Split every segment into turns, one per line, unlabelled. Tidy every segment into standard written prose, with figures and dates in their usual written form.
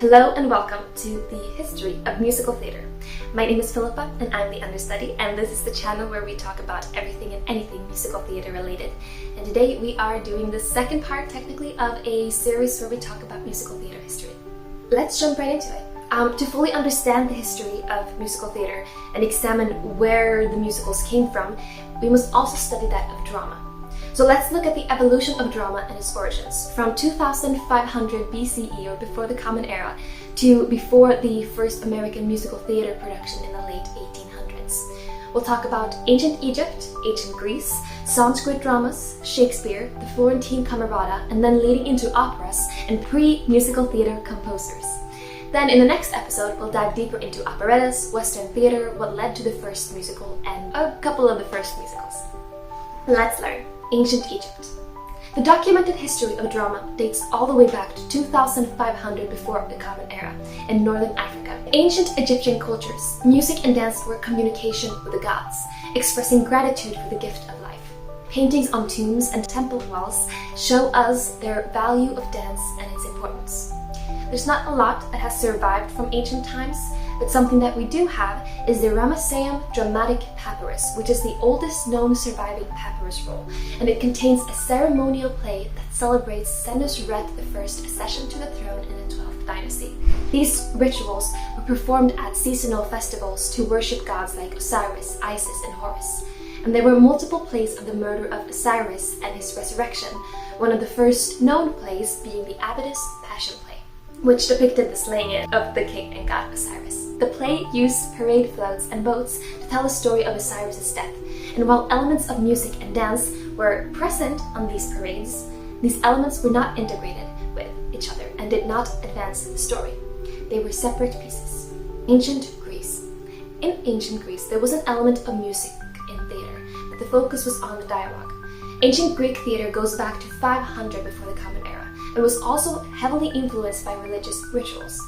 Hello and welcome to the history of musical theatre. My name is Filippa and I'm the understudy, and this is the channel where we talk about everything and anything musical theatre related. And today we are doing the second part, technically, of a series where we talk about musical theatre history. Let's jump right into it. To fully understand the history of musical theatre and examine where the musicals came from, we must also study that of drama. So let's look at the evolution of drama and its origins, from 2500 BCE or before the Common Era to before the first American musical theatre production in the late 1800s. We'll talk about ancient Egypt, ancient Greece, Sanskrit Dramas, Shakespeare, the Florentine Camerata, and then leading into operas and pre-musical theatre composers. Then in the next episode, we'll dive deeper into operettas, Western theatre, what led to the first musical, and a couple of the first musicals. Let's learn. Ancient Egypt. The documented history of drama dates all the way back to 2500 before the Common Era in northern Africa. Ancient Egyptian cultures, music and dance were communication with the gods, expressing gratitude for the gift of life. Paintings on tombs and temple walls show us their value of dance and its importance. There's not a lot that has survived from ancient times, but something that we do have is the Ramesseum Dramatic Papyrus, which is the oldest known surviving papyrus roll, and it contains a ceremonial play that celebrates Senusret I's accession to the throne in the 12th dynasty. These rituals were performed at seasonal festivals to worship gods like Osiris, Isis, and Horus. And there were multiple plays of the murder of Osiris and his resurrection, one of the first known plays being the Abydos Passion Play, which depicted the slaying of the king and god Osiris. The play used parade floats and boats to tell the story of Osiris' death, and while elements of music and dance were present on these parades, these elements were not integrated with each other and did not advance the story. They were separate pieces. Ancient Greece. In ancient Greece, there was an element of music in theatre, but the focus was on the dialogue. Ancient Greek theatre goes back to 500 before the Common Era, and was also heavily influenced by religious rituals.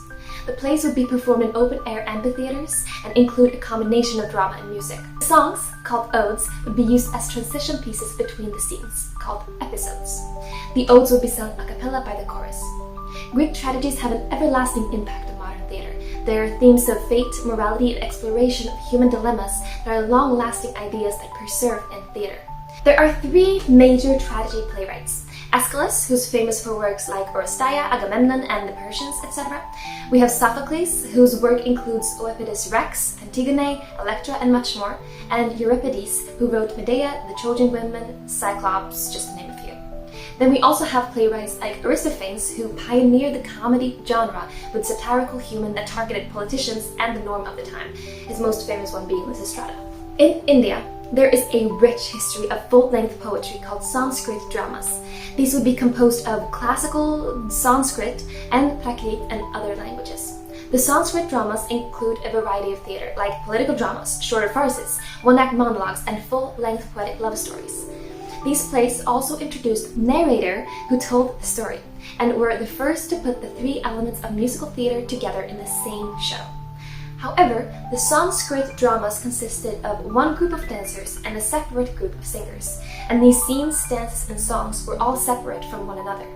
The plays would be performed in open-air amphitheaters and include a combination of drama and music. The songs, called odes, would be used as transition pieces between the scenes, called episodes. The odes would be sung a cappella by the chorus. Greek tragedies have an everlasting impact on modern theatre. They are themes of fate, morality, and exploration of human dilemmas that are long-lasting ideas that preserve in theatre. There are three major tragedy playwrights. Aeschylus, who's famous for works like Oresteia, Agamemnon, and the Persians, etc. We have Sophocles, whose work includes Oedipus Rex, Antigone, Electra, and much more, and Euripides, who wrote Medea, the Trojan Women, Cyclops, just to name a few. Then we also have playwrights like Aristophanes, who pioneered the comedy genre with satirical humor that targeted politicians and the norm of the time, his most famous one being Lysistrata. In India, there is a rich history of full-length poetry called Sanskrit Dramas. These would be composed of classical Sanskrit and Prakrit and other languages. The Sanskrit dramas include a variety of theatre, like political dramas, shorter farces, one-act monologues, and full-length poetic love stories. These plays also introduced narrator who told the story, and were the first to put the three elements of musical theatre together in the same show. However, the Sanskrit dramas consisted of one group of dancers and a separate group of singers, and these scenes, dances, and songs were all separate from one another.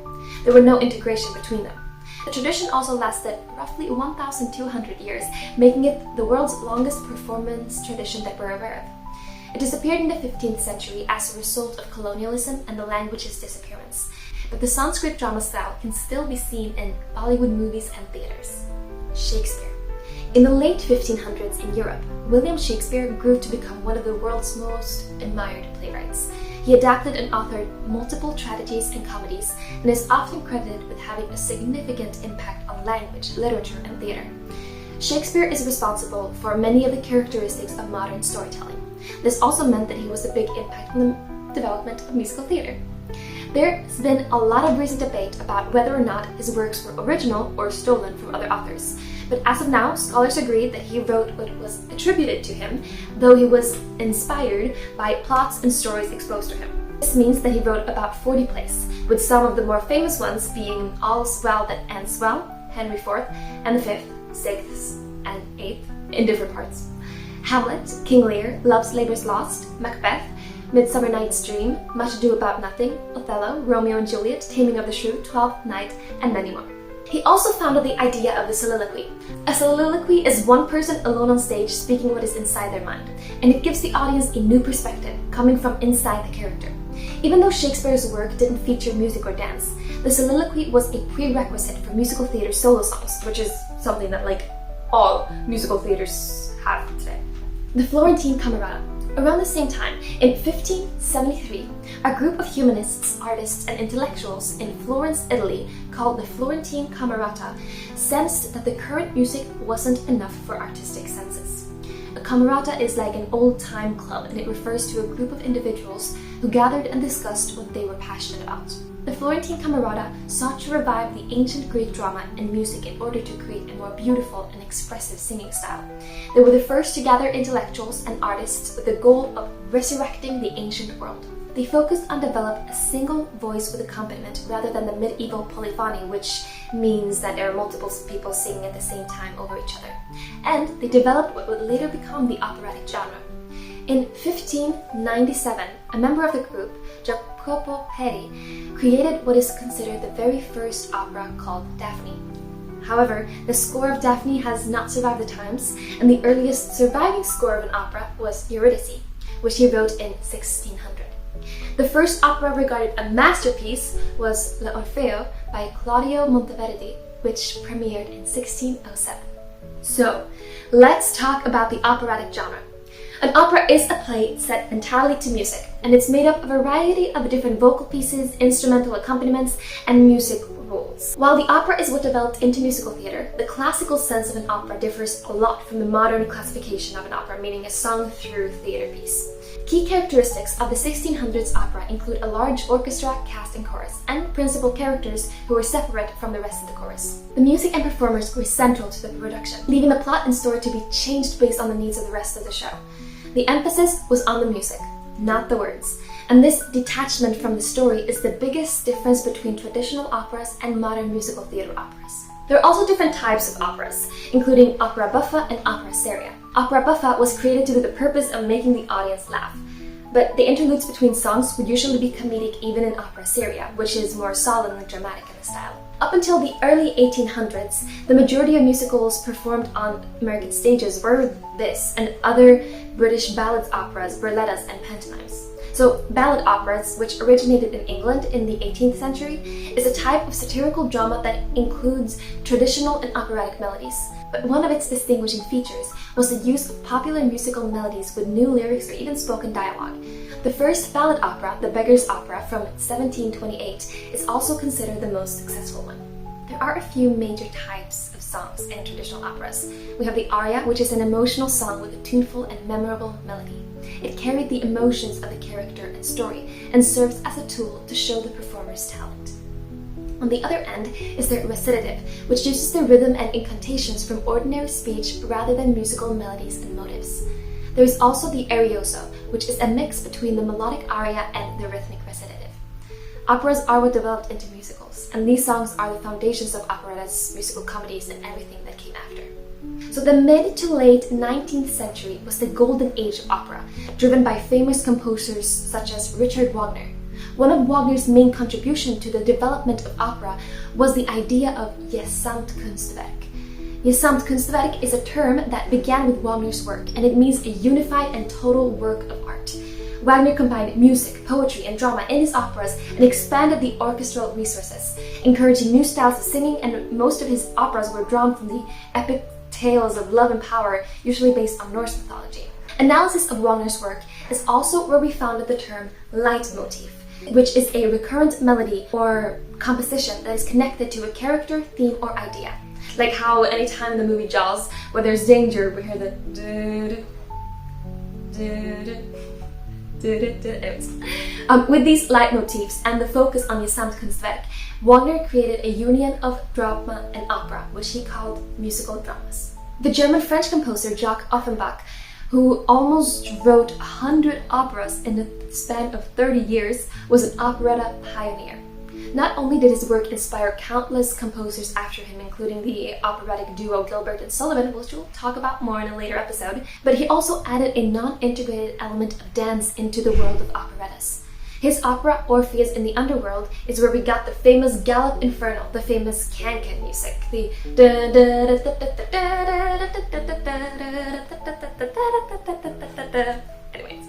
There were no integration between them. The tradition also lasted roughly 1,200 years, making it the world's longest performance tradition that we're aware of. It disappeared in the 15th century as a result of colonialism and the language's disappearance, but the Sanskrit drama style can still be seen in Bollywood movies and theatres. Shakespeare. In the late 1500s in Europe, William Shakespeare grew to become one of the world's most admired playwrights. He adapted and authored multiple tragedies and comedies, and is often credited with having a significant impact on language, literature, and theatre. Shakespeare is responsible for many of the characteristics of modern storytelling. This also meant that he was a big impact on the development of musical theatre. There's been a lot of recent debate about whether or not his works were original or stolen from other authors. But as of now, scholars agree that he wrote what was attributed to him, though he was inspired by plots and stories exposed to him. This means that he wrote about 40 plays, with some of the more famous ones being All's Well That Ends Well, Henry IV, and the 5th, 6th, and 8th in different parts. Hamlet, King Lear, Love's Labour's Lost, Macbeth, Midsummer Night's Dream, Much Ado About Nothing, Othello, Romeo and Juliet, Taming of the Shrew, Twelfth Night, and many more. He also founded the idea of the soliloquy. A soliloquy is one person alone on stage speaking what is inside their mind, and it gives the audience a new perspective coming from inside the character. Even though Shakespeare's work didn't feature music or dance, the soliloquy was a prerequisite for musical theater solo songs, which is something that all musical theaters have today. The Florentine Camerata. Around the same time, in 1573, a group of humanists, artists, and intellectuals in Florence, Italy, called the Florentine Camerata, sensed that the current music wasn't enough for artistic senses. A camerata is like an old-time club, and it refers to a group of individuals who gathered and discussed what they were passionate about. The Florentine Camerata sought to revive the ancient Greek drama and music in order to create a more beautiful and expressive singing style. They were the first to gather intellectuals and artists with the goal of resurrecting the ancient world. They focused on developing a single voice with accompaniment rather than the medieval polyphony, which means that there are multiple people singing at the same time over each other. And they developed what would later become the operatic genre. In 1597, a member of the group, Jacopo Peri, created what is considered the very first opera called Daphne. However, the score of Daphne has not survived the times, and the earliest surviving score of an opera was Eurydice, which he wrote in 1600. The first opera regarded a masterpiece was L'Orfeo by Claudio Monteverdi, which premiered in 1607. So, let's talk about the operatic genre. An opera is a play set entirely to music, and it's made up of a variety of different vocal pieces, instrumental accompaniments, and music rules. While the opera is what developed into musical theater, the classical sense of an opera differs a lot from the modern classification of an opera, meaning a sung-through theater piece. Key characteristics of the 1600s opera include a large orchestra, cast, and chorus, and principal characters who were separate from the rest of the chorus. The music and performers were central to the production, leaving the plot and story to be changed based on the needs of the rest of the show. The emphasis was on the music, not the words, and this detachment from the story is the biggest difference between traditional operas and modern musical theater operas. There are also different types of operas, including opera buffa and opera seria. Opera buffa was created to do the purpose of making the audience laugh, but the interludes between songs would usually be comedic even in opera seria, which is more solemn and dramatic in the style. Up until the early 1800s, the majority of musicals performed on American stages were this and other British ballads operas, burlettas, and pantomimes. So, ballad operas, which originated in England in the 18th century, is a type of satirical drama that includes traditional and operatic melodies. But one of its distinguishing features was the use of popular musical melodies with new lyrics or even spoken dialogue. The first ballad opera, The Beggar's Opera from 1728, is also considered the most successful one. There are a few major types of songs in traditional operas. We have the aria, which is an emotional song with a tuneful and memorable melody. It carried the emotions of the character and story and serves as a tool to show the performer's talent. On the other end is the recitative, which uses the rhythm and incantations from ordinary speech rather than musical melodies and motives. There is also the arioso, which is a mix between the melodic aria and the rhythmic recitative. Operas are what developed into musicals, and these songs are the foundations of operettas, musical comedies, and everything that came after. So the mid to late 19th century was the golden age of opera, driven by famous composers such as Richard Wagner. One of Wagner's main contributions to the development of opera was the idea of Gesamtkunstwerk. Gesamtkunstwerk is a term that began with Wagner's work, and it means a unified and total work of art. Wagner combined music, poetry, and drama in his operas and expanded the orchestral resources, encouraging new styles of singing, and most of his operas were drawn from the epic tales of love and power, usually based on Norse mythology. Analysis of Wagner's work is also where we founded the term leitmotif, which is a recurrent melody or composition that is connected to a character, theme, or idea. Like how anytime in the movie Jaws, where there's danger, we hear the anyways. With these leitmotifs and the focus on Gesamtkunstwerk, Wagner created a union of drama and opera, which he called musical dramas. The German-French composer Jacques Offenbach, who almost wrote 100 operas in the span of 30 years, was an operetta pioneer. Not only did his work inspire countless composers after him, including the operatic duo Gilbert and Sullivan, which we'll talk about more in a later episode, but he also added a non-integrated element of dance into the world of operettas. His opera Orpheus in the Underworld is where we got the famous Galop Infernal, the famous can-can music, the anyways.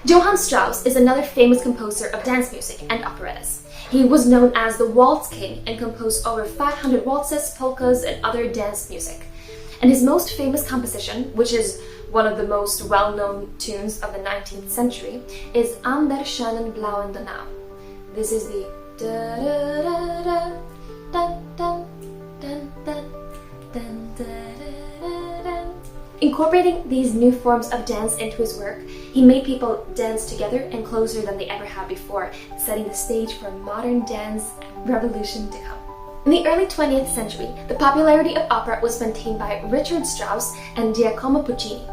Johann Strauss is another famous composer of dance music and operettas. He was known as the Waltz King and composed over 500 waltzes, polkas, and other dance music. And his most famous composition, which is one of the most well-known tunes of the 19th century, is An der schönen blauen Donau. This is the da-da-da-da, dun-dun, dun-dun, dun-da-da-da-da. Incorporating these new forms of dance into his work, he made people dance together and closer than they ever had before, setting the stage for a modern dance revolution to come. In the early 20th century, the popularity of opera was maintained by Richard Strauss and Giacomo Puccini.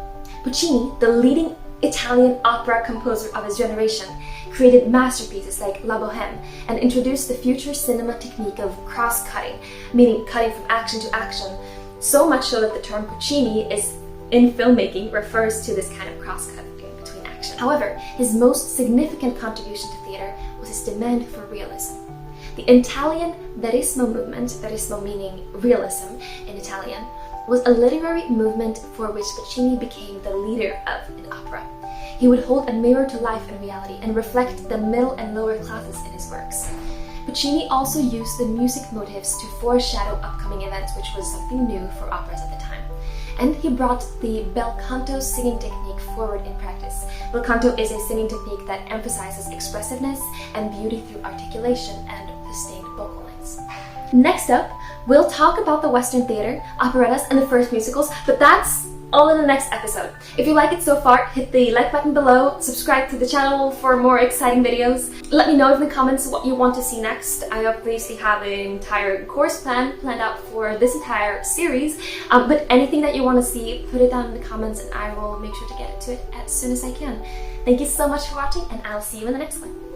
Puccini, the leading Italian opera composer of his generation, created masterpieces like La Bohème and introduced the future cinema technique of cross-cutting, meaning cutting from action to action, so much so that the term Puccini is in filmmaking refers to this kind of cross-cutting between action. However, his most significant contribution to theater was his demand for realism. The Italian Verismo movement, Verismo meaning realism in Italian, was a literary movement for which Puccini became the leader of in opera. He would hold a mirror to life and reality and reflect the middle and lower classes in his works. Puccini also used the music motifs to foreshadow upcoming events, which was something new for operas at the time. And he brought the bel canto singing technique forward in practice. Bel canto is a singing technique that emphasizes expressiveness and beauty through articulation and sustained vocal lines. Next up, we'll talk about the Western theater, operettas, and the first musicals, but that's all in the next episode. If you like it so far, hit the like button below, subscribe to the channel for more exciting videos. Let me know in the comments what you want to see next. I obviously have an entire course planned out for this entire series, but anything that you want to see, put it down in the comments and I will make sure to get to it as soon as I can. Thank you so much for watching, and I'll see you in the next one.